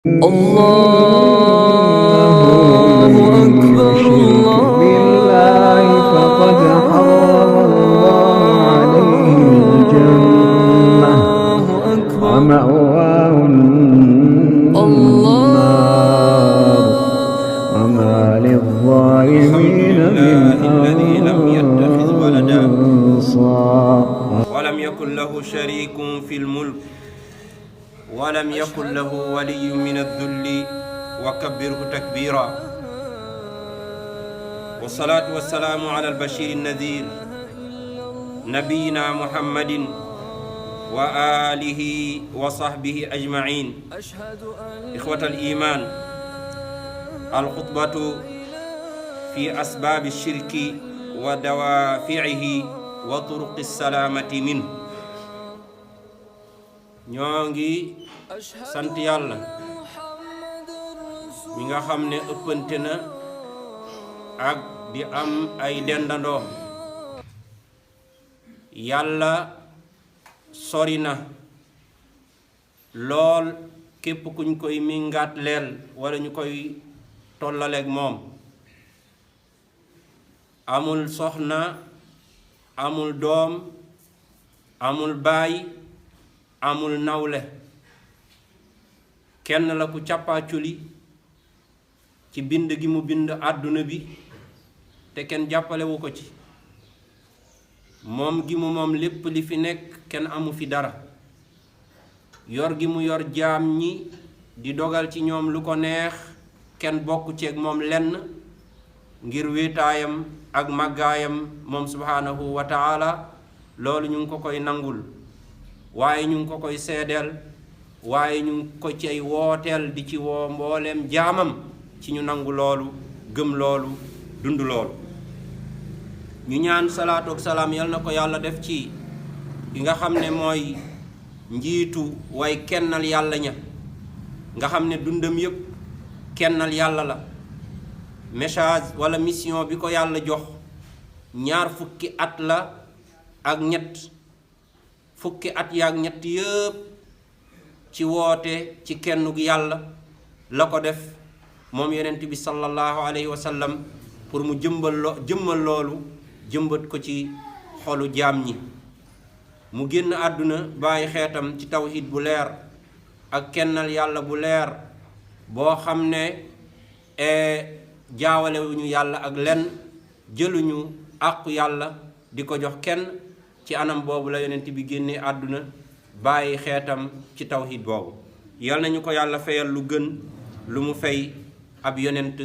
الله أكبر بالله فقد حرم الله عليه الجنة الله أكبر ومأواه الله النار وما للظالمين من الذي لم يتخذ ولدا أنصار. ولم يكن له شريك في الملك ولم يكن له ولي من الذل وكبره تكبيرا. والصلاة والسلام على البشير النذير نبينا محمد وآله وصحبه أجمعين. إخوة الإيمان، الخطبة في أسباب الشرك ودوافعه وطرق السلامة منه. ñoo ngi sant yàlla mi nga xam ne ëppante na ak di am ay dendandoo. yàlla sori na lool képp kuñ koy mingaat leel wala ñu koy tollaleeg moom. amul soxna, amul doom, amul baay, amul nawle. kenn la ku càppaaculi ci bind gi mu bind àdduna bi te kenn jàppalewu ko ci. moom gi mu moom lépp li fi nekk kenn amu fi dara. yor gi mu yor jaam ñi di dogal ci ñoom lu ko neex, kenn bokk ceeg moom lenn, ngir wéetaayam ak màggaayam moom subhaanahu wa taala. loolu ñu ngi ko koy nangul, waaye ñu ngi ko koy seedeel, waaye ñu ngi ko cay wooteel di ci woo mbooleem jaamam ci ñu nangu loolu, gëm loolu, dund loolu. ñu ñaan salaatu ak salaam yal na ko yàlla def ci ki nga xam ne mooy njiitu way kennal yàlla ña, nga xam ne dundam yépp kennal yàlla la. message wala mission bi ko yàlla jox 20 at la ak ñett. fukki at yaak ñett yëpp ci woote ci kennug yàlla la ko def moom yonent bi sallallahu alayhi wa sallam, pour mu jëmmal loolu, jëmbat ko ci xolu jaam ñi. mu génn àdduna bàyyi xeetam ci tawhid bu leer ak kennal yàlla bu leer boo xam ne jaawalewuñu yàlla ak lenn, jëluñu àqu yàlla di ko jox kenn. ci anam boobu la yonent bi génnee àdduna bàyyi xeetam ci tawhid boobu. yal nañu ko yàlla fayal lu gën lu mu fay ab yonent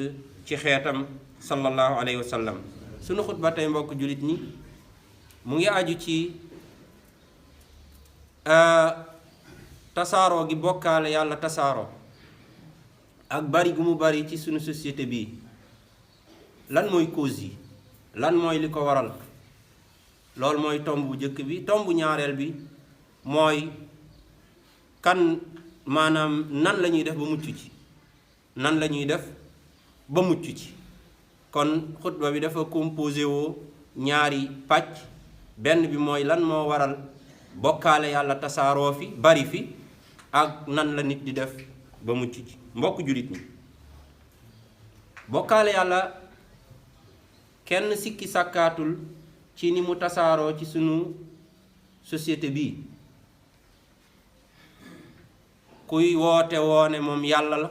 ci xeetam sallallahu alayhi wa sallam. sunu xutba tey mbokk jullit ñi mu ngi aju ci tasaaroo gi bokkaale yàlla tasaaroo ak bari gu mu bari ci sunu société bii. lan mooy cause yi, lan mooy li ko waral? loolu mooy tomb bu njëkk bi. tomb bu ñaareel bi mooy kan maanaam nan la ñuy def ba mucc ci, nan la ñuy def ba mucc ci. kon xutba bi dafa composé woo ñaari pàcc. benn bi mooy lan moo waral bokkaale yàlla tasaaroo fi, bari fi, ak nan la nit di def ba mucc ci. mbokk jullit ñi, bokkaale yàlla kenn sikki sàkkaatul ci ni mu tasaaroo ci sunu société bi. kuy woote woone moom yàlla la,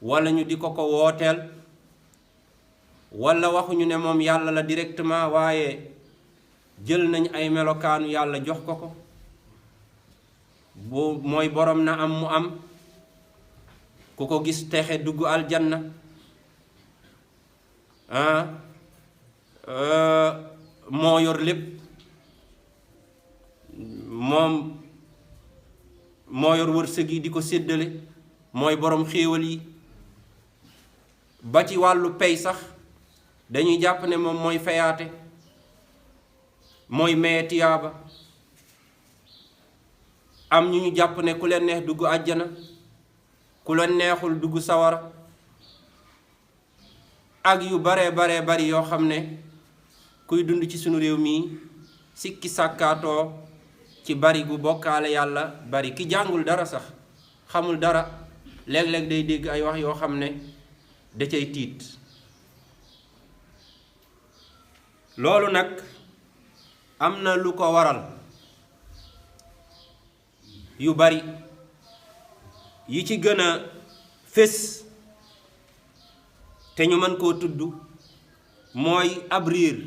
walla ñu di ko ko wooteel, walla waxuñu ne moom yàlla la directement, waaye jël nañ ay melokaanu yàlla jox ko ko. bu mooy borom na am mu am, ku ko gis texe dugg aljanna. moo yor lépp, moom moo yor wërsëg yi di ko séddale, mooy borom xéewal yi. ba ci wàllu pay sax dañuy jàpp ne moom mooy fayaate, mooy maye tiyaaba. am ñu ñu jàpp ne ku leen neex dugg àjjana, ku leen neexul dugg sawara, ak yu bare bari yoo xam ne kuy dund ci sunu réew mii sikki sàkkaatoo ci bari gu bokkaale yàlla bari. ki jàngul dara sax xamul dara léeg-léeg day dégg ay wax yoo xam ne da cay tiit. loolu nag am na lu ko waral yu bari yi ci gën a fés te ñu mën koo tudd mooy ab riir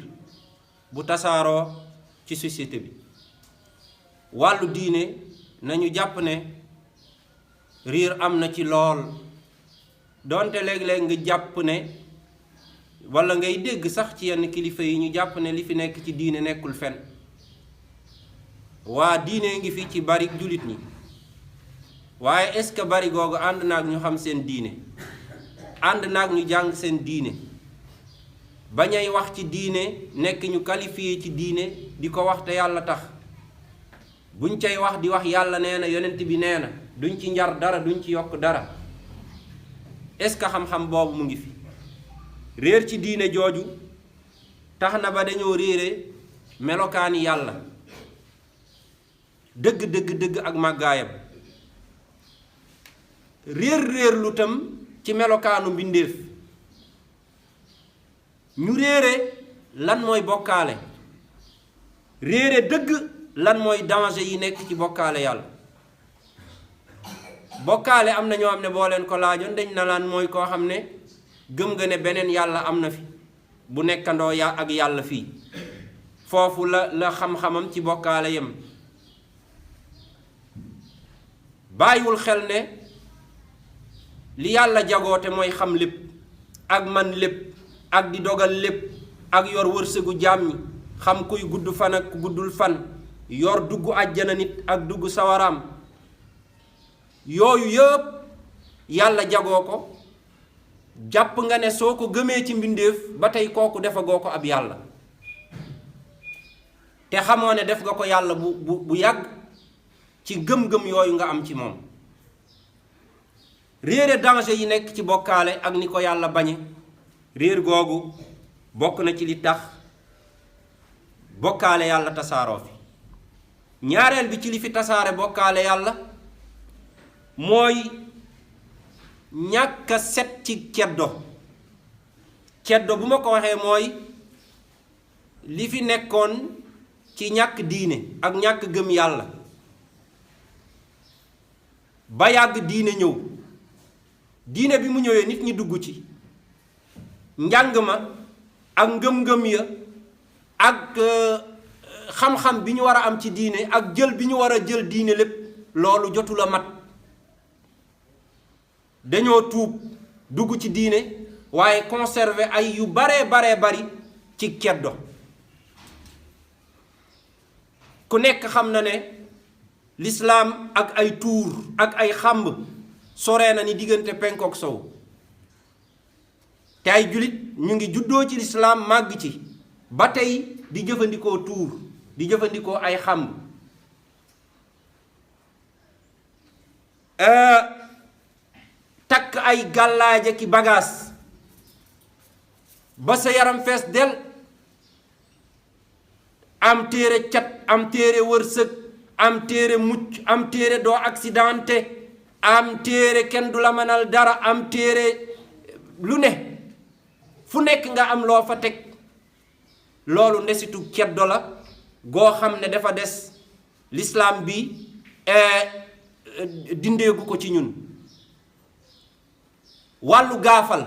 bu tasaaroo ci société bi. wàllu diine nañu jàpp ne riir am na ci lool doonte léeg-léeg nga jàpp ne walla ngay dégg sax ci yenn kilifa yi ñu jàpp ne li fi nekk ci diine nekkul fen. waa diine ngi fi ci bari jullit ñi waaye est-ce que bari googu ànd naag ñu xam seen diine, ànd naag ñu jàng seen diine, bañay wax ci diine nekk ñu qualifié ci diine di ko wax te yàlla tax. buñ cay wax di wax yàlla nee na yonent bi nee na duñ ci njar dara duñ ci yokk dara. est-ce que xam-xam boobu mu ngi fi? réer ci diine jooju tax na ba dañoo réere melokaani yàlla dëgg dëgg dëgg ak màggaayam. réer lu tam ci melokaanu mbindéef. ñu réere lan mooy bokkaale, réere dëgg lan mooy danger yi nekk ci bokkaale yàlla. bokkaale am na ñoo xam ne boo leen ko laajoon dañ na laan mooy koo xam ne gëm nga ne beneen yàlla am na fi bu nekkandoo ak yàlla fii. foofu la xam-xamam ci bokkaale yem. bàyyiwul xel ne li yàlla jagoote mooy xam lépp ak man lépp ak di dogal lépp ak yor wërsëgu jaam ñi, xam kuy gudd fan ak ku guddul fan, yor dugg àjjana nit ak dugg sawaraam. yooyu yëpp yàlla jagoo ko. jàpp nga ne soo ko gëmee ci mbindeef ba tey kooku defagoo ko ab yàlla te xamoo ne def nga ko yàlla bu yàgg ci gëm-gëm yooyu nga am ci moom. réere danger yi nekk ci bokkaale ak ni ko yàlla bañe, réer googu bokk na ci li tax bokkaale yàlla tasaaroo fi. ñaareel bi ci li fi tasaare bokkaale yàlla mooy ñàkk a set ci ceddo. ceddo bu ma ko waxee mooy li fi nekkoon ci ñàkk diine ak ñàkk gëm yàlla ba yàgg diine ñëw. diine bi mu ñëwee nit ñi dugg ci njàng ma ak ngëm-ngëm ya ak xam-xam bi ñu war a am ci diine ak jël bi ñu war a jël diine lépp loolu jotul a mat. dañoo tuub dugg ci diine waaye conserver ay yu baree bari ci ceddo. ku nekk xam na ne lislaam ak ay tuur ak ay xàmb soree na ni diggante penkook sow. te ay julit ñu ngi juddoo ci lislaam màgg ci ba tey di jëfandikoo tuur di jëfandikoo ay xàmb. takk ay gàllaaje ki bagaas ba sa yaram fees del, am téere cat, am téere wërsëg, am téere mucc, am téere doo accidenté, am téere kenn du la mënal dara, am téere lu ne fu nekk nga am loo fa teg. loolu ndesitu ceddo la goo xam ne dafa des lislaam bi dindeegu ko ci ñun. wàllu gaafal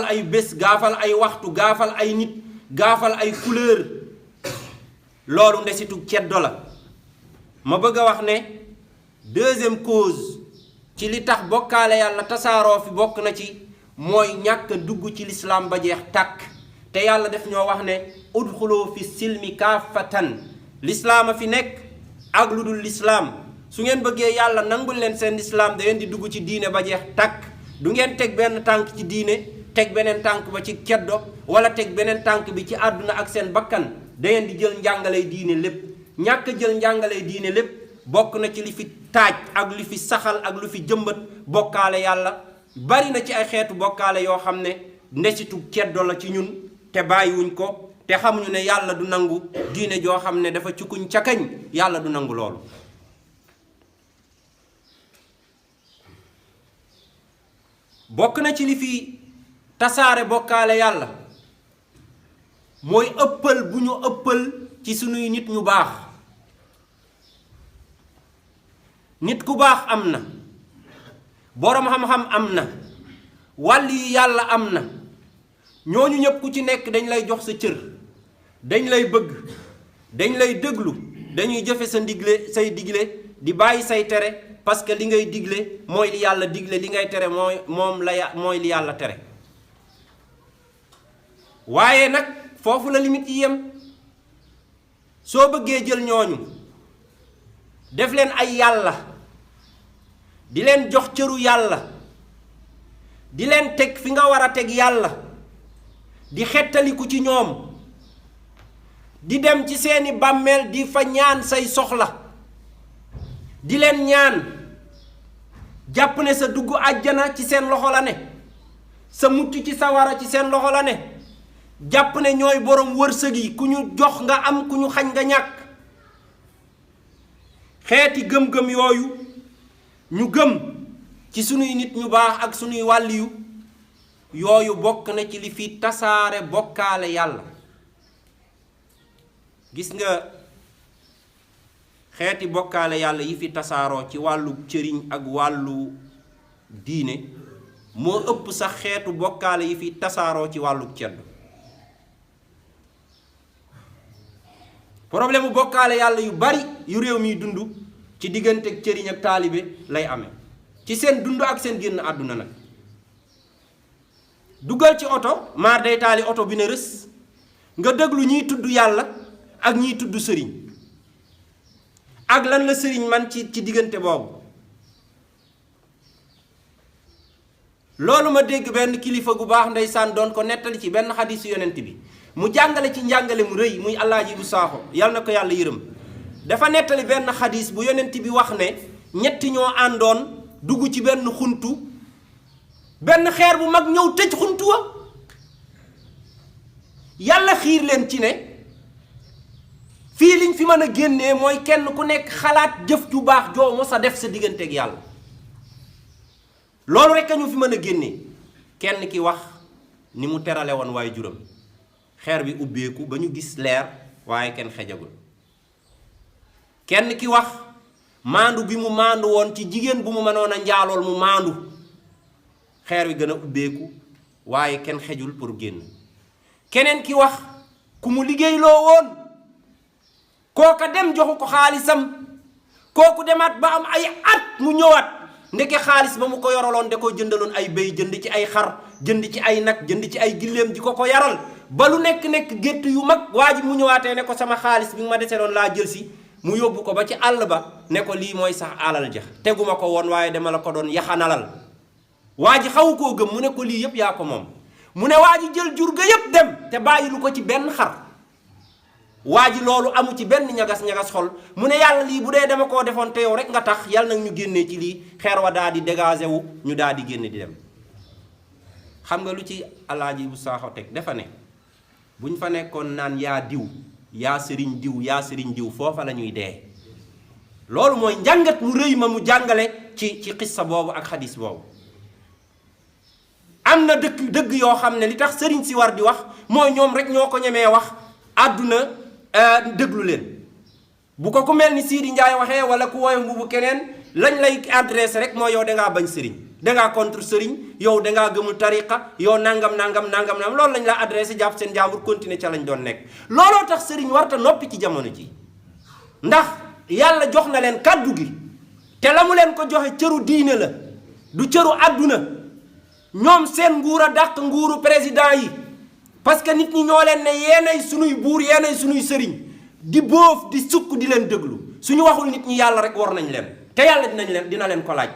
ay bés, gaafal ay waxtu, gaafal ay nit, gaafal ay couleur, loolu ndesitu ceddo la. ma bëgg a wax ne deuxième cause ci li tax bokkaale yàlla tasaaroo fi bokk na ci mooy ñàkk dugg ci lislaam ba jeex tàkk. te yàlla def ñoo wax ne udxulu fi silmi kaafatan. lislaam a fi nekk ak lu dul lislaam. su ngeen bëggee yàlla nangul leen seen lislaam da ngeen di dugg ci diine ba jeex tàkk. du ngeen teg benn tànk ci diine teg beneen tànk ba ci ceddo wala teg beneen tànk bi ci àdduna ak seen bakkan. da ngeen di jël njàngalay diine lépp. ñàkk jël njàngalay diine lépp bokk na ci li fi taaj ak li fi saxal ak lu fi jëmbat bokkaale yàlla. bari na ci ay xeetu bokkaale yoo xam ne ndesitu ceddo la ci ñun te bàyyiwuñ ko te xamuñu ne yàlla du nangu diine joo xam ne dafa cukkuñ ca kañ. yàlla du nangu loolu. bokk na ci li fi tasaare bokkaale yàlla mooy ëppal bu ñu ëppal ci sunuy nit ñu baax. nit ku baax am na, boroom xam-xam am na, wàll yi yàlla am na, ñooñu ñëpp ku ci nekk dañ lay jox sa cër, dañ lay bëgg, dañ lay déglu, dañuy jëfe sa ndigle say digle di bàyyi say tere, parce que li ngay digle mooy li yàlla digle, li ngay tere mooy li yàlla tere. waaye nag foofu la limite yi yem. soo bëggee jël ñooñu def leen ay yàlla, di leen jox cëru yàlla, di leen teg fi nga war a teg yàlla, di xettaliku ci ñoom, di dem ci seeni bàmmeel di fa ñaan say soxla, di leen ñaan, jàpp ne sa dugg àjjana ci seen loxo la ne, sa mucc ci sawara ci seen loxo la ne, jàpp ne ñooy borom wërsëg yi, ku ñu jox nga am, ku ñu xañ nga ñàkk. xeeti gëm-gëm yooyu ñu gëm ci sunuy nit ñu baax ak sunuy wàlliyu yooyu bokk na ci li fi tasaare bokkaale yàlla. gis nga xeeti bokkaale yàlla yi fi tasaaroo ci wàllu cëriñ ak wàllu diine moo ëpp sax xeetu bokkaale yi fi tasaaroo ci wàllu ceddu. problème bu bokkaale yàlla yu bari yu réew mi dund ci diggante ak cëriñ ak taalibe lay amee ci seen dund ak seen génn àdduna nag. dugal ci oto maar day taali oto bi ne rës nga déglu ñiy tudd yàlla ak ñiy tudd sëriñ ak lan la sëriñ man ci diggante boobu. loolu ma dégg benn kilifa gu baax ndeysaan doon ko nettali ci benn xadiisu yonent bi mu jàngale ci njàngale mu rëy muy Alaaji bu Saaxo yal na ko yàlla yërëm. dafa nettali benn xadiis bu yonent bi wax ne ñetti ñoo àndoon dugg ci benn xuntu, benn xeer bu mag ñëw tëj xuntu wa. yàlla xiir leen ci ne fii liñ fi mën a génnee mooy kenn ku nekk xalaat jëf ju baax joo mos a def sa digganteeg yàlla. loolu rekk a ñu fi mën a génnee. kenn ki wax ni mu terale woon waaye juram, xeer bi ubbeeku ba ñu gis leer waaye kenn xejagul. kenn ki wax maandu bi mu maandu woon ci jigéen bu mu mënoon a njaalool mu maandu, xeer wi gën a ubbeeku waaye kenn xejul pour génn. keneen ki wax ku mu liggéeyloo woon, kooka dem joxu ko xaalisam, kooku demaat ba am ay at mu ñëwaat, ndeke xaalis ba mu ko yoraloon da ko jëndaloon ay béy, jënd ci ay xar, jënd ci ay nag, jënd ci ay gilleem di ko yaral ba lu nekk gétt yu mag. waa ji mu ñëwaatee ne ko sama xaalis bi nga ma dese doon laa jël si, mu yóbbu ko ba ci àll ba ne ko lii mooy sax alal ja, teguma ko woon waaye dama la ko doon yaxanalal. waa ji xawu koo gëm, mu ne ko lii yëpp yaa ko moom. mu ne waa ji jël jur ga yëpp dem te bàyyi lu ko ci benn xar. waa ji loolu amu ci benn ñagas-ñagas xol, mu ne yàlla lii bu dee dama koo defoon te yow rek nga tax, yàlla nag ñu génnee ci lii. xeer wa daal di dégagé wu, ñu daal di génne di dem. xam nga lu ci Alaaji bu Saaxo teg, dafa ne buñ fa nekkoon naan yaa diw, yaa sëriñ diw, yaa sëriñ diw, foofa la ñuy dee. loolu mooy njàngat mu rëy ma mu jàngale ci xissa boobu ak xadis boobu. am na dëgg yoo xam ne li tax sëriñ si war di wax mooy ñoom rek ñoo ko ñemee wax, àdduna déglu leen. bu ko ku mel ni Sidi Ndiaye waxee wala ku woy mbubu keneen, lañ lay adressé rek mooy yow dangaa bañ sëriñ, dangaa contre sëriñ, yow dangaa gëmul tariqa, yow nangam loolu lañ la adressé, jàpp seen jàmbur continuer ca lañ doon nekk. looloo tax sëriñ warta noppi ci jamono ji, ndax yàlla jox na leen kàddu gi, te la mu leen ko joxe cëru diine la, du cëru àdduna. ñoom seen nguur a dàq nguuru président yi, parce que nit ñi ñoo leen ne yeenay sunuy buur, yeenay sunuy sëriñ, di bóof di sukk di leen déglu. suñu waxul nit ñi yàlla rek war nañ leen, te yàlla dina leen ko laaj.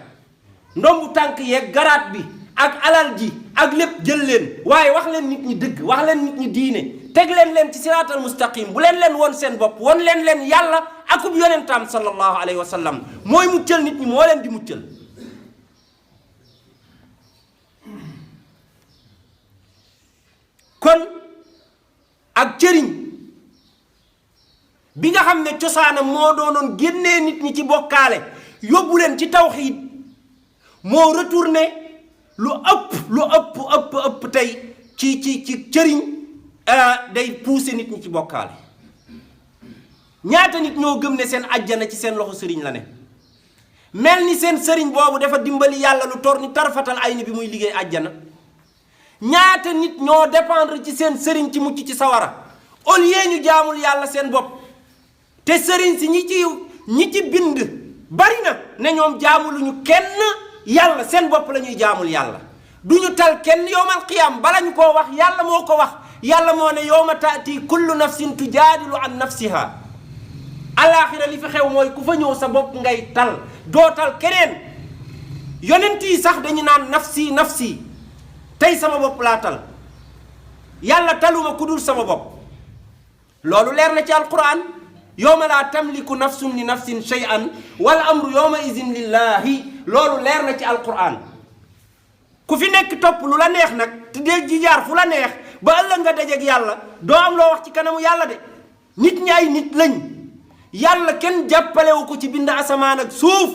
ndombu tànk yeeg garaat bi ak alal ji ak lépp jël leen, waaye wax leen nit ñi dëgg, wax leen nit ñi diine, teg leen ci siraatal mustaqim. bu leen woon seen bopp, won leen yàlla akub yonentam sallallahu alayhi wa sallam mooy muccal nit ñi, moo leen di muccal. kon ak cëriñ bi nga xam ne cosaanam moo doonoon génnee nit ñi ci bokkaale yóbbu leen ci tawxiid, moo retourné lu ëpp tey ci cëriñ day pousser nit ñi ci bokkaale. ñaata nit ñoo gëm ne seen àjjana ci seen loxo sëriñ la ne mel ni seen sëriñ boobu dafa dimbali yàlla lu tor ni tarfatal ay ni bi muy liggéey àjjana. ñaata nit ñoo dépendre ci seen sëriñ ci mucc ci sawara au lieu ñu jaamul yàlla seen bopp. te sëriñ si ñi ci bind bari na ne ñoom jaamuluñu kenn yàlla seen bopp la ñuy jaamul yàlla duñu tal kenn yowmal qiyaam bala ñu koo wax yàlla moo ko wax. yàlla moo ne yowma taati kullu nafsin tujaadilu an nafsiha. alaaxira li fi xew mooy ku fa ñëw sa bopp ngay tal doo tal keneen. yonent yi sax dañu naan nafsi tey sama bopp laa tal yàlla taluma ku dul sama bopp. loolu leer na ci alquran yowma laa tamliku nafsun li nafsin shay'an wal amru yowma izin lillahi. loolu leer na ci alquran. ku fi nekk topp lu la neex nag te dee ji jaar fu la neex ba ëllëg nga dajeeg yàlla doo am loo wax ci kanamu yàlla de. nit ñi ay nit lañ yàlla kenn jàppalewu ko ci bind asamaan ak suuf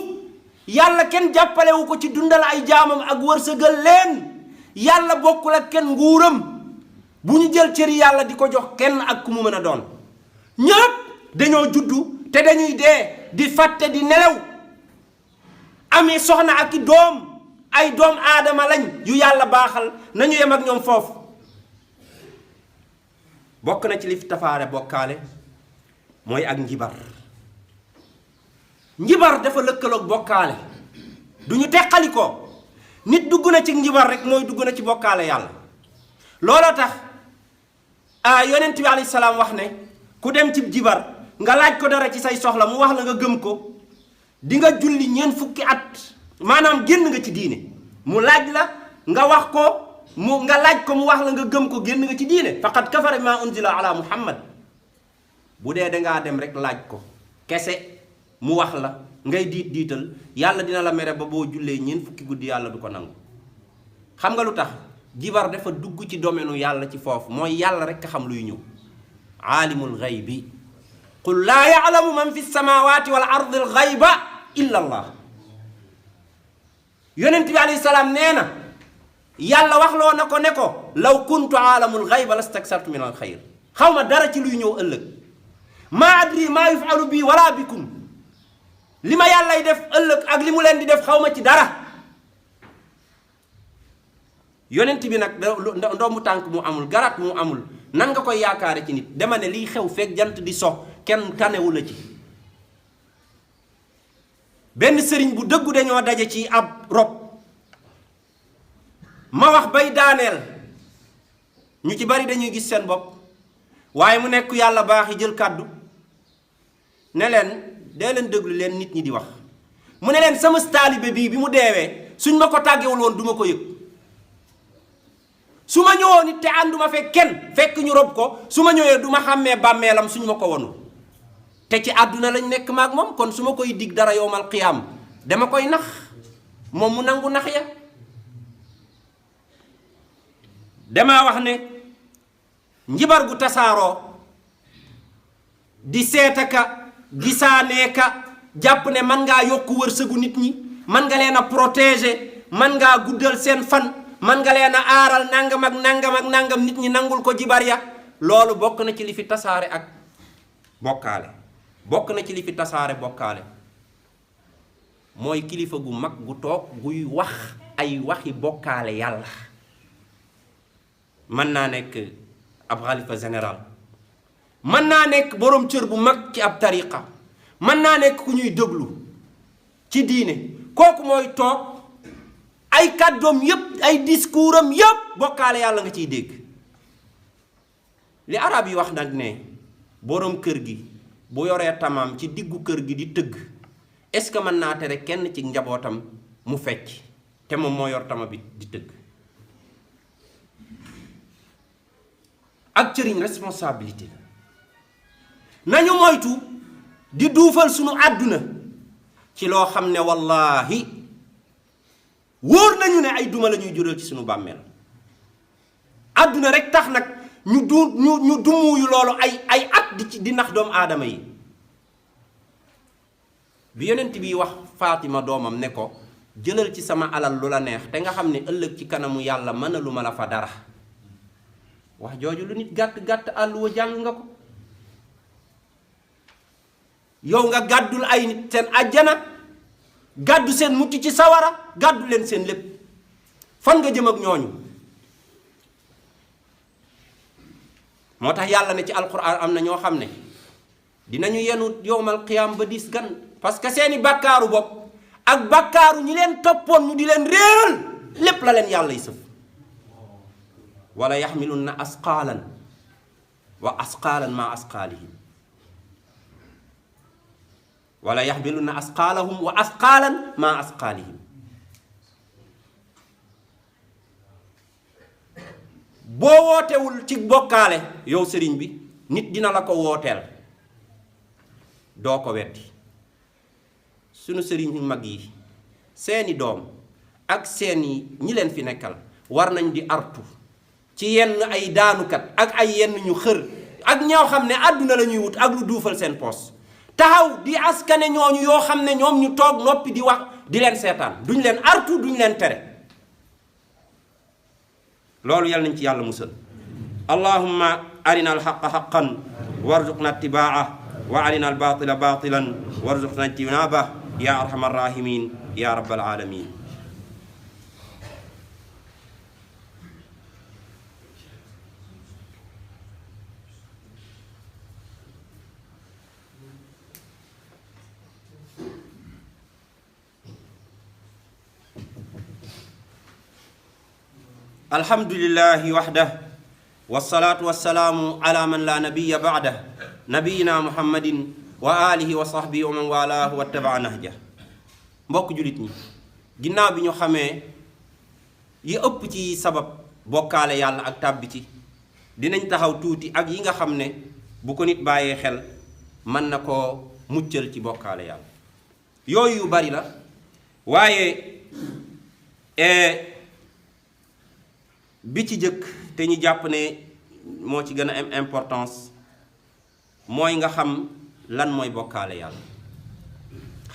yàlla kenn jàppalewu ko ci dundal ay jaamam ak wërsëgal leen. yàlla bokkul ak kenn nguuram bu ñu jël cëri yàlla di ko jox kenn ak ku mu mën a doon. ñëpp dañoo juddu te dañuy dee di fàtte di nelaw amee soxna ak i doom ay doom aadama lañ yu yàlla baaxal nañu yem ak ñoom foofu. bokk na ci li fi tafaare bokkaale mooy ak njibar. njibar dafa lëkkaloog bokkaale du ñu teqali ko. nit dugg na ci njibar rek mooy dugg na ci bokkaale yàlla. looloo tax yonent bi alayhi salaam wax ne ku dem ci jibar nga laaj ko dara ci say soxla mu wax la nga gëm ko di nga julli ñeent fukki at maanaam génn nga ci diine. mu laaj la nga wax ko nga laaj ko mu wax la nga gëm ko génn nga ci diine. faqad kafara ma unzila ala muhammad. bu dee dangaa dem rek laaj ko kese mu wax la ngay diital yàlla dina la mere ba boo jullee ñeent fukki guddi yàlla du ko nangu. xam nga lu tax jibar dafa dugg ci domaine yàlla ci foofu mooy yàlla rek a xam luy ñëw. aalimul ghaybi qul laa ya'lamu man fi samawati wal ardi al ghayba illa allah. yonent bi alayhi salaam nee na yàlla waxloo na ko ne ko law kuntu aalamul ghayba lastaksartu min al xayr. xaw ma dara ci luy ñëw ëllëg. maa adri maa yufalu bii wala bikum. li ma yàllay def ëllëg ak li mu leen di def xaw ma ci dara. yonent bi nag ndombu tànk mu amul garaat mu amul nan nga koy yaakaare ci nit. dama ne liy xew fekk jant di so kenn tanewu la ci. benn sëriñ bu dëggu dañoo daje ci ab rob ma wax bay daaneel ñu ci bari dañuy gis seen bopp waaye mu nekk yàlla baax yi jël kàddu ne leen dee leen déglu leen nit ñi di wax. mu ne leen sama taalibe bii bi mu deewee suñ ma ko tàggewul woon du ma ko yëg. su ma ñëwoon it te ànduma fekk kenn fekk ñu rob ko su ma ñëwee du ma xàmmee bàmmeelam suñ ma ko wonul. te ci àdduna lañ nekk maag moom kon su ma koy dig dara yowmal qiyaam dama koy nax moom mu nangu nax ya. damaa wax ne njibar gu tasaaroo di seetaka gisaaneeka jàpp ne man ngaa yokk wërsëgu nit ñi man nga leen a protéger man ngaa guddal seen fan man nga leen a aaral nangam ak nangam ak nangam nit ñi nangul ko jibar ya. loolu bokk na ci li fi tasaare ak bokkaale. bokk na ci li fi tasaare bokkaale mooy kilifa gu mag gu toog guy wax ay waxi bokkaale yàlla. mën naa nekk ab xalifa général mën naa nekk boroom cër bu mag ci ab tariqa mën naa nekk ku ñuy déglu ci diine kooku mooy toog ay kàddoom yépp ay discours am yépp bokkaale yàlla nga ciy dégg. li arab yi wax nag ne boroom kër gi bu yoree tamaam ci diggu kër gi di tëgg est-ce que mën naa tere kenn ci njabootam mu fecc te moom moo yor tama bi di tëgg. ak cëriñ responsabilité nañu moytu di duufal sunu àdduna ci loo xam ne wallaahi wóor nañu ne ay duma la ñuy jural ci sunu bàmmeel. àdduna rek tax nag ñu dumuyu loolu ay at di nax doomu aadama yi. bi yonent bi wax Fatima doomam ne ko jëlal ci sama alal lu la neex te nga xam ne ëllëg ci kanamu yàlla mënaluma la fa dara. wax jooju lu nit gàtt gàtt àlluwa jàng nga ko. yow nga gàddul ay nit seen àjjana gàddu seen mucc ci sawara gàddu leen seen lépp fan nga jëm ak ñooñu. moo tax yàlla ne ci alquran am na ñoo xam ne dinañu yenu yowmal qiyaam ba diis gan parce que seeni bàkkaaru bopp ak bàkkaaru ñi leen toppoon ñu di leen réeral lépp la leen yàlla yi sëf. wala yaxmilunna asqaalan wa asqaalan ma asqaalihim wala yaxmilunna asqaalahum wa asqaalan ma asqaalihim. boo wootewul ci bokkaale yow sëriñ bi nit dina la ko wooteel doo ko weddi. sunu sëriñ mag yi seeni doom ak seeni ñi leen fi nekkal war nañ di artu ci yenn ay daanukat ak ay yenn ñu xër ak ñoo xam ne àdduna la ñuy wut ak lu duufal seen poos taxaw di askane ñooñu yoo xam ne ñoom ñu toog noppi di wax di leen seetaan duñ leen artu duñ leen tere. loolu yal nañ ci yàlla musal. allahumma arina alxaqa xaqan warzuqna ittibaa wa arina albatila batilan warzuqna ijtinaba ya arhamar rahimin ya rabbal alamin. alhamdulillahi waxdah wasalaatu wasalaamu ala man la nabiya ba'dah nabiyina muhammadin wa alihi wa sahbihi wa man walaahu wa tabaa nahja. mbokk jullit ñi ginnaaw bi ñu xamee yi ëpp ci sabab bokkaale yàlla ak tàbbi ci dinañ taxaw tuuti ak yi nga xam ne bu ko nit bàyyee xel mën na koo muccal ci bokkaale yàlla. yooyu yu bari la waaye bi ci jëkk te ñu jàpp ne moo ci gën a am importance mooy nga xam lan mooy bokkaale yàlla.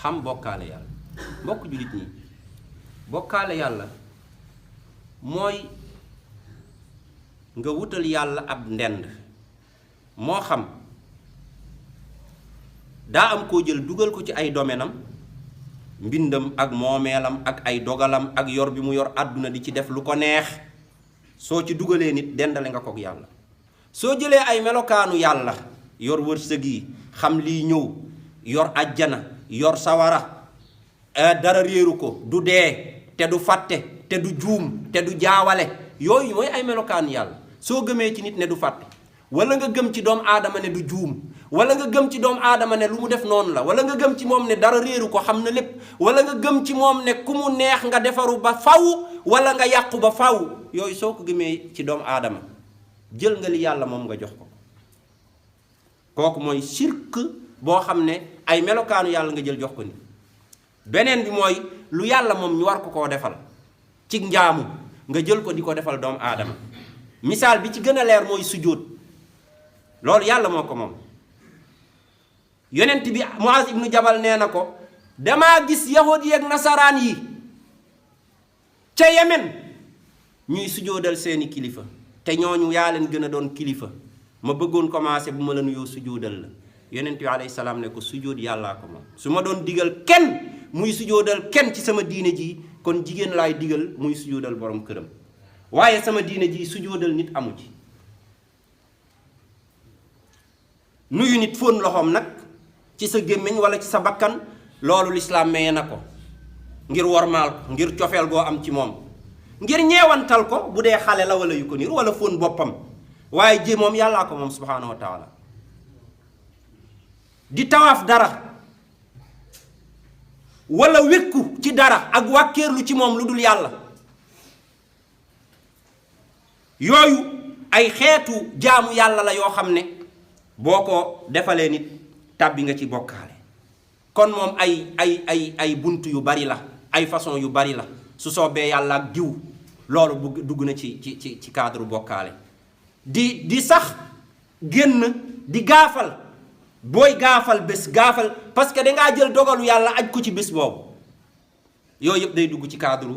xam bokkaale yàlla mbokk jullit ñi bokkaale yàlla mooy nga wutal yàlla ab ndend moo xam daa am koo jël dugal ko ci ay domaine am mbindam ak moomeelam ak ay dogalam ak yor bi mu yor àdduna di ci def lu ko neex. soo ci dugalee nit dendale nga kook yàlla. soo jëlee ay melokaanu yàlla yor wërsëg yi xam lii ñëw yor ajjana yor sawara dara réeru ko du dee te du fàtte te du juum te du jaawale yooyu mooy ay melokaanu yàlla. soo gëmee ci nit ne du fàtte wala nga gëm ci doomu aadama ne du juum wala nga gëm ci doomu aadama ne lu mu def noonu la wala nga gëm ci moom ne dara réeru ko xam na lépp wala nga gëm ci moom ne ku mu neex nga defaru ba faw wala nga yàqu ba faw yooyu soo ko gëmee ci doomu aadama jël nga li yàlla moom nga jox ko. kooku mooy shirk boo xam ne ay melokaanu yàlla nga jël jox ko ni. beneen bi mooy lu yàlla moom ñu war ko koo defal ci njaamu nga jël ko di ko defal doomu aadama. misaal bi ci gën a leer mooy sujjóot loolu yàlla moo ko moom. yonent bi Muaz ibnu Jabal nee na ko damaa gis yahud yi ak nasaraan yi ca Yemen ñuy sujjóodal seeni kilifa te ñooñu yaa leen gën a doon kilifa ma bëggoon commencé bu ma la nuyoo sujjóodal la. yonent bi alayhi salaam ne ko sujjóot yàllaa ko moom su ma doon digal kenn muy sujjóodal kenn ci sama diine ji kon jigéen laay digal muy sujjóodal borom këram waaye sama diine ji sujjóodal nit amu ci. nuyu nit fóon loxoom nag ci sa gémmiñ wala ci sa bakkan loolu lislaam maye na ko ngir wormaal ko ngir cofeel goo am ci moom ngir ñeewantal ko bu dee xale la wala yu ko niir wala fóon boppam waaye ji moom yàllaa ko moom subhaanahu wa taala. di tawaaf dara wala wékku ci dara ak wàkkeerlu ci moom lu dul yàlla yooyu ay xeetu jaamu yàlla la yoo xam ne boo ko defalee nit tàbbi nga ci bokkaale. kon moom ay bunt yu bari la ay façon yu bari la su soobee yàlla ak diw loolu bu dugg na ci cadre bokkaale. di sax génn di gaafal booy gaafal bés gaafal parce que dangaa jël dogalu yàlla aj ko ci bés boobu yooyu yëpp day dugg ci cadre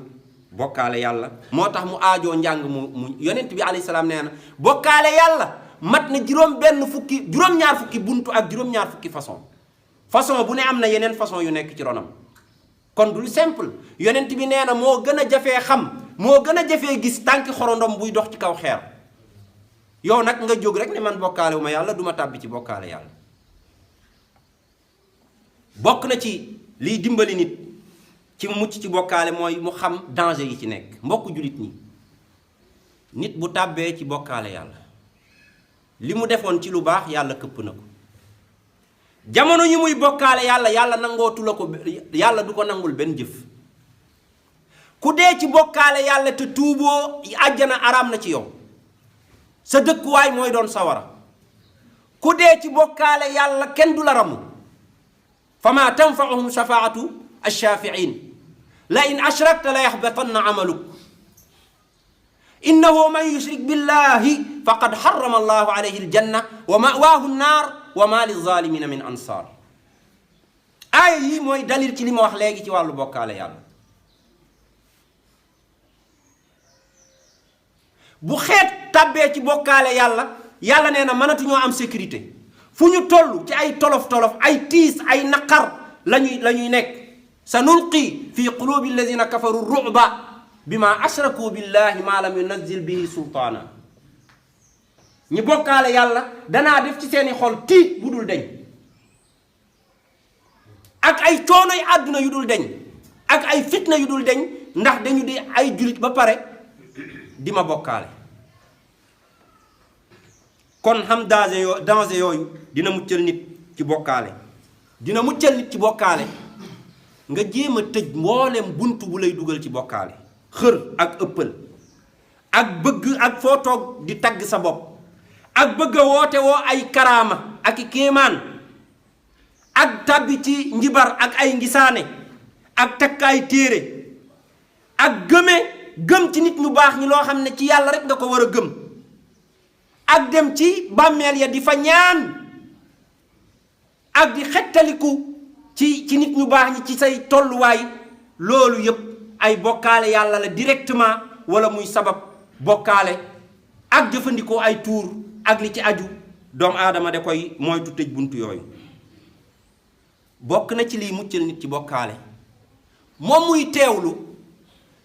bokkaale yàlla moo tax mu aajoo njàng mu yonent bi alayhi salaam nee na bokkaale yàlla mat na juróom-ñaar fukki buntu ak juróom-ñaar fukki façon bu ne am na yeneen façon yu nekk ci ronam kon du simple yonent bi nee na moo gën a jafee xam moo gën a jafee gis tànki xorondom buy dox ci kaw xeer yow nag nga jóg rek ne man bokkaale wu ma yàlla du ma tàbbi ci bokkaale yàlla. bokk na ci liy dimbali nit ci mucc ci bokkaale mooy mu xam danger yi ci nekk mbokk jullit ñi nit bu tàbbee ci bokkaale yàlla li mu defoon ci lu baax yàlla këpp na ko jamono yi muy bokkaale yàlla nangootu la ko yàlla du ko nangul benn jëf ku dee ci bokkaale yàlla te tuuboo àjjana araam na ci yow sa dëkkuwaay mooy doon sawara ku dee ci bokkaale yàlla kenn du la ramu fama tanfa'uhum shafaatu ash-shafi'in la in ashrakta la yaxbatanna amaluk innahu man yushrik billahi faqad harrama allahu alayhi aljanna wa ma'waahu an-naar wa ma lizalimina min ansar aaya yi mooy dalil ci li ma wax léegi ci wàllu bokkaale yàlla bu xeet tàbbee ci bokkaale yàlla nee na mënatuñoo am sécurité fu ñu toll ci ay tolof-tolof ay tiis ay naqar lañuy nekk sa nulqi fi qulubi alladina kafaru ru'ba bima ashraku billahi ma lam yunazzil bihi sultaana ñi bokkaale yàlla danaa def ci seeni xol tiit bu dul deñ ak ay coonoy àdduna yu dul deñ ak ay fitna yu dul deñ ndax dañu di ay julit ba pare di ma bokkaale kon xam danger yooyu dina muccal nit ci bokkaale nga jéem a tëj mboolem bunt bu lay dugal ci bokkaale xër ak ëppal ak bëgg ak foo toog di tagg sa bopp ak bëgg a woote woo ay karaama ak i kéemaan ak tàbbi ci njibar ak ay ngisaane ak takk ay téere ak gëm ci nit ñu baax ñi loo xam ne ci yàlla rek nga ko war a gëm ak dem ci bàmmeel ya di fa ñaan ak di xettaliku ci nit ñu baax ñi ci say tolluwaay loolu yépp ay bokkaale yàlla la directement wala muy sabab bokkaale ak jëfandikoo ay tuur ak li ci aju doomu aadama da koy moytu tëj buntu yooyu bokk na ci liy muccal nit ci bokkaale moom muy teewlu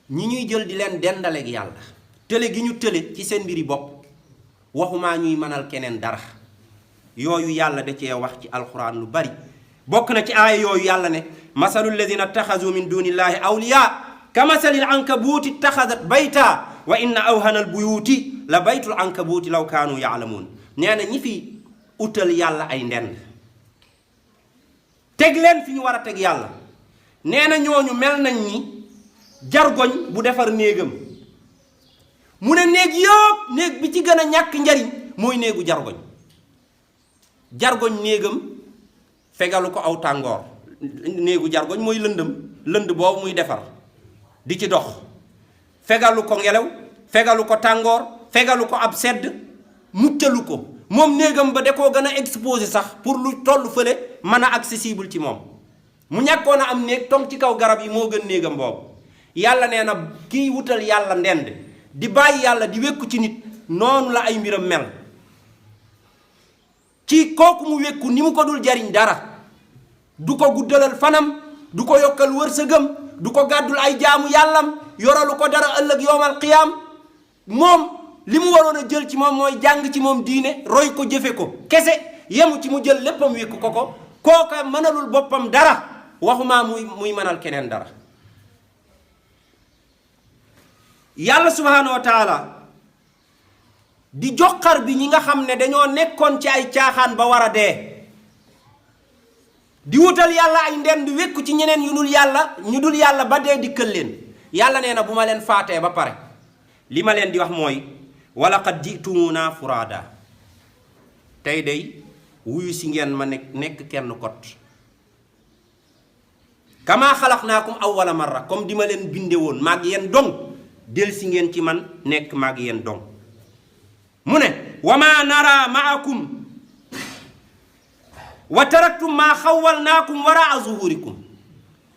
ñi ñuy jël di leen dendaleeg yàlla tële gi ñu tële ci seen mbiri bopp waxumaa ñuy mënal keneen dara yooyu yàlla da cee wax ci alxuraan lu bari bokk na ci aaya yooyu yàlla ne masalu alladina ittaxazu min dunillahi awliya ka masalil ankabuuti ittaxadat bayta wa inna awhana al buyuuti la baytul ankabuuti law kaanu yaalamuun nee na ñi fi utal yàlla ay ndend teg leen fi ñu war a teg yàlla nee na ñooñu mel nañ ni jargoñ bu defar néegam mu ne néeg bi ci gën a ñàkk njariñ mooy néegu jargoñ néegam fegalu ko aw tàngoor néegu jargoñ mooy lënd boobu muy defar di ci dox fegalu ko ngelaw fegalu ko tàngoor fegalu ko ab sedd muccalu ko moom néegam ba da koo gën a exposé sax pour lu toll fële mën a accessible ci moom mu ñàkkoon a am néeg tong ci kaw garab yi moo gën néegam boobu yàlla nee na kiy wutal yàlla ndend di bàyyi yàlla di wékku ci nit noonu la ay mbiram mel ci kooku mu wékku ni mu ko dul jariñ dara du ko guddalal fanam du ko yokkal wërsëgam du ko gàddul ay jaamu yàllam yoralu ko dara ëllëg yowmal qiyaam moom li mu waroon a jël ci moom mooy jàng ci moom diine roy ko jëfe ko kese yemu ci mu jël léppam wékku ko kooka mënalul boppam dara waxumaa muy mënal keneen dara yàlla subhaanahu wa taala di joxar bi ñi nga xam ne dañoo nekkoon ci ay caaxaan ba war a dee di wutal yàlla ay ndend wékku ci ñeneen ñu dul yàlla ba dee dikkal leen yàlla nee na bu ma leen faatee ba pare li ma leen di wax mooy walaqad jitumuna furaada tey day wuyu si ngeen ma nekk kenn kot kama xalaqnaakum awwala marra comme di ma leen binde woon maag yéen dong del si ngeen ci man nekk maag yéen dong mu ne wa ma nara maakum wa taraktum ma xawwalnaakum waraa zuhurikum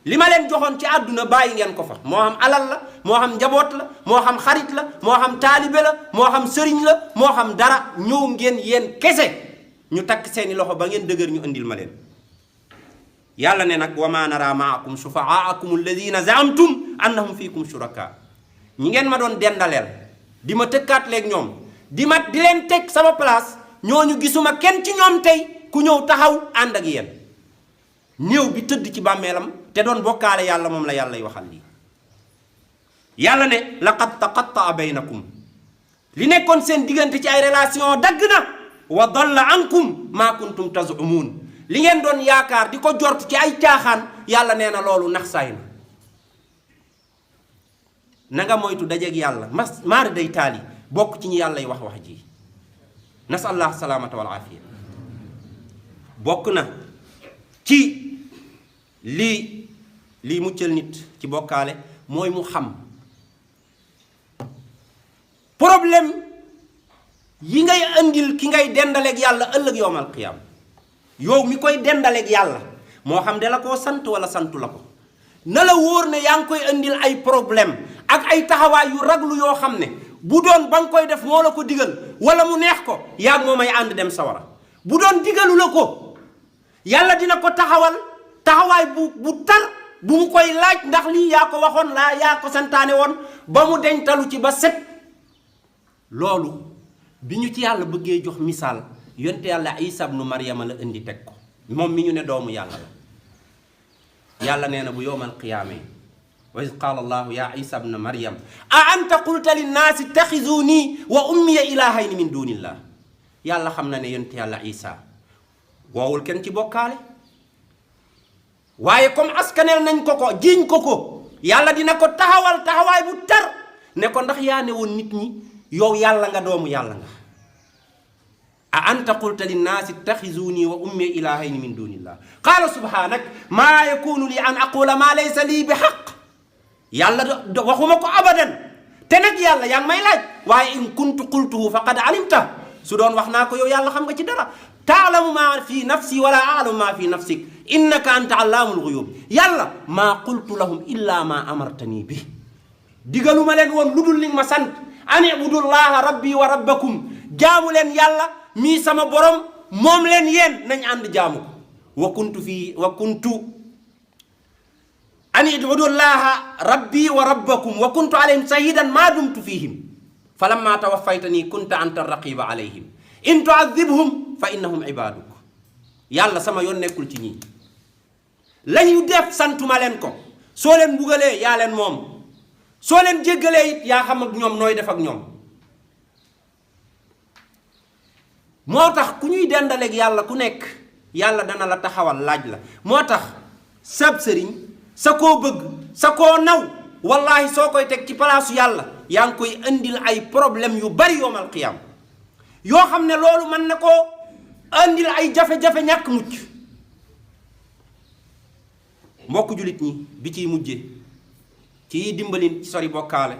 li ma leen joxoon ci àdduna bàyyi ngeen ko fa moo xam alal la moo xam njaboot la moo xam xarit la moo xam taalibe la moo xam sëriñ la moo xam dara ñëw ngeen yéen kese ñu takk seeni loxo ba ngeen dëgër ñu indil ma leen yàlla ne nag wa ma nara maakum shufa'aakum alladina zaamtum annahum fiikum shuraka ñi ngeen ma doon dendaleel di ma tëkkaat leeg ñoom di leen teg sama place ñooñu gisuma kenn ci ñoom tey ku ñëw taxaw ànd ak yéen néew bi tëdd ci bàmmeelam te doon bokkaale yàlla moom la yàlla y waxal lii yàlla ne laqad taqatta'a baynakum li nekkoon seen diggante ci ay relation dagg na wa dalla ankum ma kuntum tazumuun li ngeen doon yaakaar di ko jort ci ay caaxaan yàlla nee na loolu nax saay na nga moytu dajeeg yàlla maari day taali bokk ci ñi yàlla y wax ji nasallah salaamata wal aafiya bokk na ci lii muccal nit ci bokkaale mooy mu xam problème yi ngay andil ki ngay dendaleeg yàlla ëllëg yowmal qiyaam yow mi koy dendaleeg yàlla moo xam de la koo sant wala santu la ko na la wóor ne yaa ngi koy andil ay problème ak ay taxawaay yu raglu yoo xam ne bu doon ba nga koy def moo la ko digal wala mu neex ko yaa moo may ànd dem sawara bu doon digalu la ko yàlla dina ko taxawaay bu tar bu mu koy laaj ndax lii yaa ko waxoon laa yaa ko santaane woon ba mu deñtalu ci ba set loolu bi ñu ci yàlla bëggee jox misaal yonte yàlla Isa ibnu Maryama la indi teg ko moom mi ñu ne doomu yàlla la yàlla nee na bu yowmal qiyaamee wa iz qaala allahu ya Isa ibnu Maryam a anta qulta linnaasi ittaxizuni wa ummiya ilahayni min dunillah yàlla xam na ne yonte yàlla Isa woowul kenn ci bokkaale waaye comme askaneel nañ ko jiiñ ko yàlla dina ko taxawaay bu tar ne ko ndax yaa ne woon nit ñi yow yàlla nga doomu yàlla nga a anta qulta linnaasi ittaxizuni wa ummi ilahayni min dunillah qaala subhanak maa yakunu li an aqula maa laysa lii bi xaq yàlla waxuma ko abadan te nag yàlla yaa ngi may laaj waaye in kuntu qultuhu faqad alimta su doon wax naa ko yow yàlla xam nga ci dara taalamu maa fi nafsi wala aalamu maa fi nafsik innaka anta allaamul guyub yàlla maa qultu lahum illa ma amartani bi digaluma leen woon lu dul li ma sant an ibudullaha rabbi wa rabbakum jaamu leen yàlla mii sama borom moom leen yéen nañ ànd jaamu ko wa kuntu an ibudullaha rabbi wa rabbakum wa kuntu alayhim shahidan ma dumtu fihim falamma tawaffaytani kunta anta raqiba alayhim in tu'adhibhum fa innahum ibaduk yàlla sama yoon nekkul ci ñii lañu def santuma leen ko soo leen mbugalee yaa leen moom soo leen jéggalee it yaa xam ak ñoom nooy def ak ñoom moo tax ku ñuy dendaleeg yàlla ku nekk yàlla dana la taxawal laaj la moo tax sab sëriñ sa koo bëgg sa koo naw wallahi soo koy teg ci palaasu yàlla yaa ngi koy indil ay problème yu bari yowmal qiyaam yoo xam ne loolu mën na koo indil ay jafe-jafe ñàkk mucc mbokk jullit ñi bi ciy mujje ci dimbali ci sori bokkaale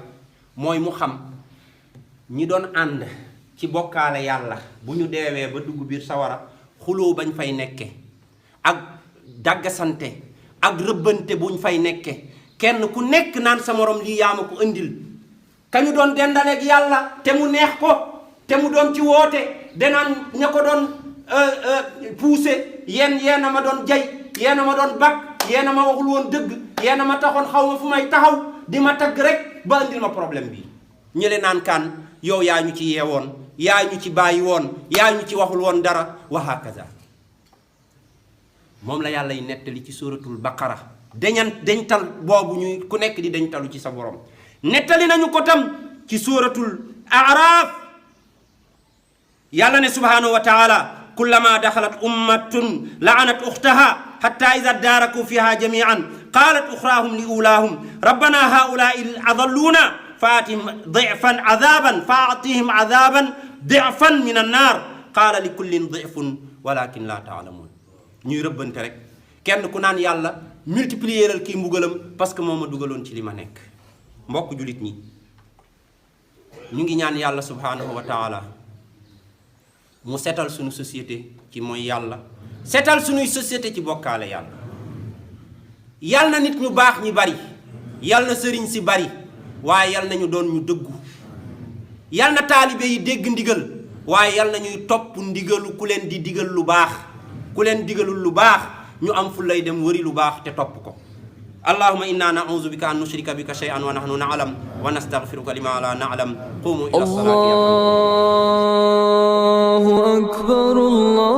mooy mu xam ñi doon ànd ci bokkaale yàlla bu ñu deewee ba dugg biir sawara xuloo bañ fay nekke ak daggasante ak rëbbante buñ fay nekke kenn ku nekk naan sa morom lii yaa ma ko indil kañu doon dendaleeg yàlla te mu neex ko te mu doon ci woote danaan ña ko doon poussé yeena ma doon jay yeena ma doon bak yeena ma waxul woon dëgg yeena ma taxoon xaw ma fu may taxaw di ma tagg rek ba indil ma problème bi ñële naan kaan yow yaa ñu ci yeewoon yaa ñu ci bàyyi woon yaa ñu ci waxul woon dara wa hakaza moom la yàlla yi nettali ci suratul baqara deñtal boobu ñuy ku nekk di deñtalu ci sa borom nettali nañu ko tam ci suratul araf yàlla ne subhanahu wa taala kullama daxalat ummatun la'anat uxtaha hatta ida daaraku fiha jamian qalat uxraahum li ulaahum rabbana haulaai adalluuna faatihim difan adaban faatihim adaban difan min annaar qaala li kullin difun walakin la taalamuun ñuy rëbbante rek kenn ku naan yàlla multiplier kii mbugalam parce que moo ma dugaloon ci li ma nekk mbokk julit ñi ñu ngi ñaan yàlla subhanahu wa taala mu setal suñu société ci mooy yàlla setal suñuy société ci bokkaale yàlla yal na nit ñu baax ñi bari, yal na sëriñ si bari, waaye yal na ñu doon ñu dëggu. yal na taalibe yi dégg ndigal, waaye yal na ñuy topp ndigalu ku leen di digal lu baax. ku leen digalul lu baax ñu am fu lay dem wëri lu baax te topp ko. allahumma inna na'udhu bika an nushrika bika shay'an wa nahnu na'lam wa nastaghfiruka lima la na'lam. qumu ila salati. Allahu akbar.